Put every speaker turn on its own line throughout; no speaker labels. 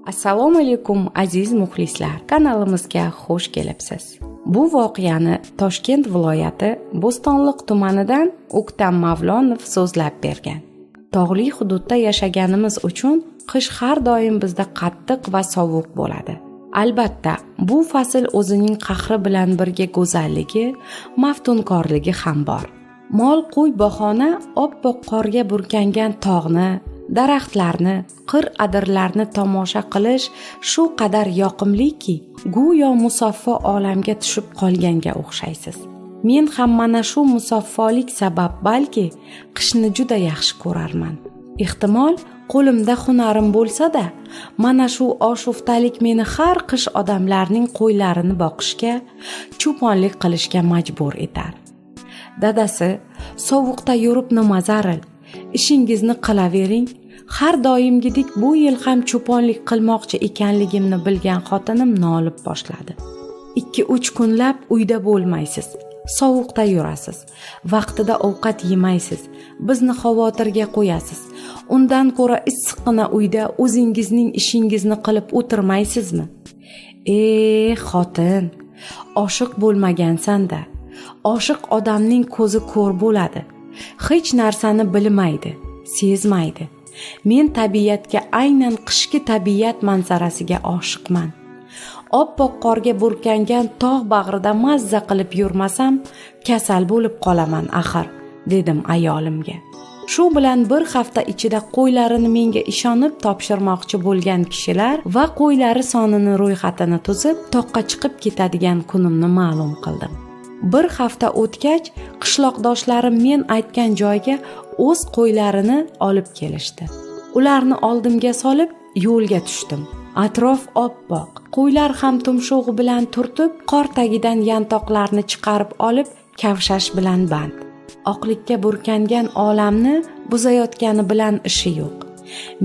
Assalomu alaykum aziz muxlislar, kanalimizga xush kelibsiz. Bu voqeani Toshkent viloyati Bo'stonliq tumanidan O'ktam Mavlonov so'zlab bergan. Tog'li hududda yashaganimiz uchun qish har doim bizda qattiq va sovuq bo'ladi. Albatta, bu fasl o'zining qahri bilan birga go'zalligi, maftunkorligi ham bor. Mol qo'y bahona oppoq qorga burkangan tog'ni, daraxtlarni, qir-adirlarni tomosha qilish shu qadar yoqimliki, go'yo musaffo olamga tushib qolganga o'xshaysiz. Men ham mana shu musaffolik sabab balki qishni juda yaxshi ko'rarman. Ehtimol qo'limda hunarim bo'lsa-da, mana shu oshuftalik meni har qish odamlarning qo'ylarini boqishga, cho'ponlik qilishga majbur etar. Dadasi, sovuqda yurib nima zaril, ishingizni qilavering. Har doimgidek bu yil ham cho'ponlik qilmoqchi ekanligimni bilgan xotinim nolib boshladi. 2-3 kunlab uyda bo'lmaysiz, sovuqda yurasiz, vaqtida ovqat yemaysiz, bizni xavotirga qo'yasiz. Undan ko'ra issiqqina uyda o'zingizning ishingizni qilib o'tirmaysizmi? Xotin, oshiq bo'lmagansan-da. Oshiq odamning ko'zi ko'r bo'ladi. Hech narsani bilmaydi, sezmaydi. Men tabiatga aynan qishki tabiat manzarasiga oshiqman. Oppoq qorga burkangan tog' bag'rida mazza qilib yurmasam, kasal bo'lib qolaman axir, dedim ayolimga. Shu bilan bir hafta ichida qo'ylarini menga ishonib topshirmoqchi bo'lgan kishilar va qo'ylari sonini ro'yxatini tuzib, toqqa chiqib ketadigan kunimni ma'lum qildim. Bir hafta o'tgach, qishloqdoshlarim men aytgan joyga o'z qo'ylarini olib kelishdi. Ularni oldimga solib yo'lga tushdim. Atrof oppoq. Qo'ylar ham tumshug'i bilan turtib, qor tagidan yantoqlarni chiqarib olib, kavshash bilan band. Oqlikka burkangan olamni buzayotgani bilan ishi yo'q.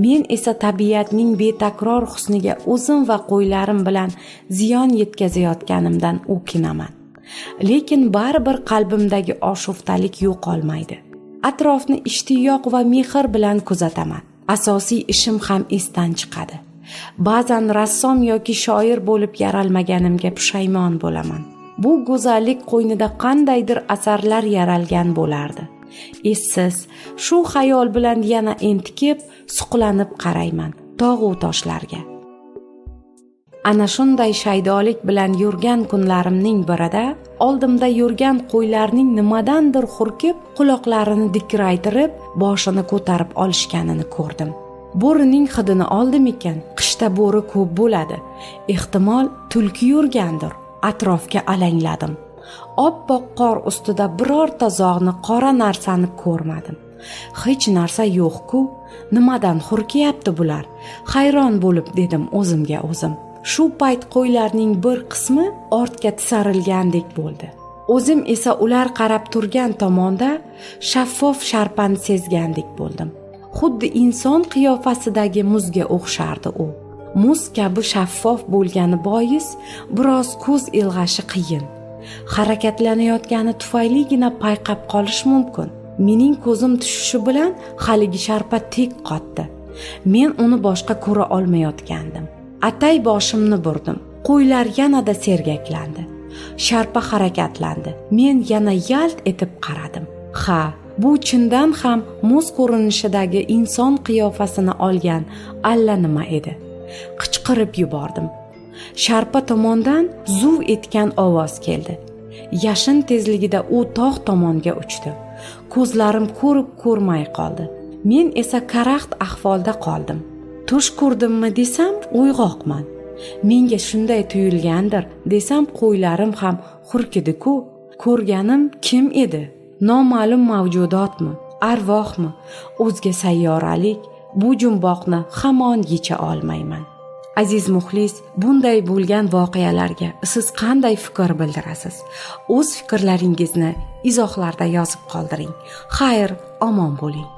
Men esa tabiatning betakror husniga o'zim va qo'ylarim bilan ziyon yetkazayotganimdan o'kinaman. Lekin baribir qalbimdagi oshuftalik yo'qolmaydi. Atrofni ishtiyoq va mehr bilan kuzataman. Asosiy ishim ham esdan chiqadi. Ba'zan rassom yoki shoir bo'lib yaralmaganimga pushaymon bo'laman. Bu go'zallik qo'ynida qandaydir asarlar yaralgan bo'lardi. Essiz, shu xayol bilan yana entikib, suqlanib qarayman tog'u toshlarga. Ana shunday shaydolik bilan yurgan kunlarimning birida oldimda yurgan qo'ylarning nimadandir hurkib, quloqlarini dikraytirib, boshini ko'tarib olishganini ko'rdim. Bo'rining hidini oldim ekan, qishda bo'ri ko'p bo'ladi. Ehtimol tulki yurgandir. Atrofga alangladim. Oppoq qor ustida birorta zog'ni, qora narsani ko'rmadim. Hech narsa yo'q-ku, nimadan hurkiyapti bular? Hayron bo'lib dedim o'zimga o'zim. Shu payt qo'ylarning bir qismi ortga tisarilgandek bo'ldi. O'zim esa ular qarab turgan tomonda shaffof sharpani sezgandek bo'ldim. Xuddi inson qiyofasidagi muzga o'xshardi u. Muz kabi shaffof bo'lgani bois biroz ko'z ilg'ashi qiyin. Harakatlanayotgani tufayligina payqab qolish mumkin. Mening ko'zim tushishi bilan haligi sharpa tek qotdi. Men uni boshqa ko'ra olmayotgandim. Atay boshimni burdim. Qo'ylar yanada sergaklandi. Sharpa harakatlandi. Men yana yalt etib qaradim. Ha, bu chindan ham muz ko'rinishidagi inson qiyofasini olgan allanima edi. Qichqirib yubordim. Sharpa tomondan zuv etgan ovoz keldi. Yashin tezligida u tog' tomonga uchdi. Ko'zlarim ko'rib ko'rmay qoldi. Men esa karaxt ahvolda qoldim. Tush ko'rdimmi desam, uyg'oqman. Menga shunday tuyulgandir desam, qo'ylarim ham hurkidi-ku. Ko'rganim kim edi? Noma'lum mavjudotmi? Arvohmi? O'zga sayyoralik? Bu jumboqni hamon yecha olmayman. Aziz muxlis, bunday bo'lgan voqealarga siz qanday fikr bildirasiz? O'z fikrlaringizni izohlarda yozib qoldiring. Xayr, omon bo'ling.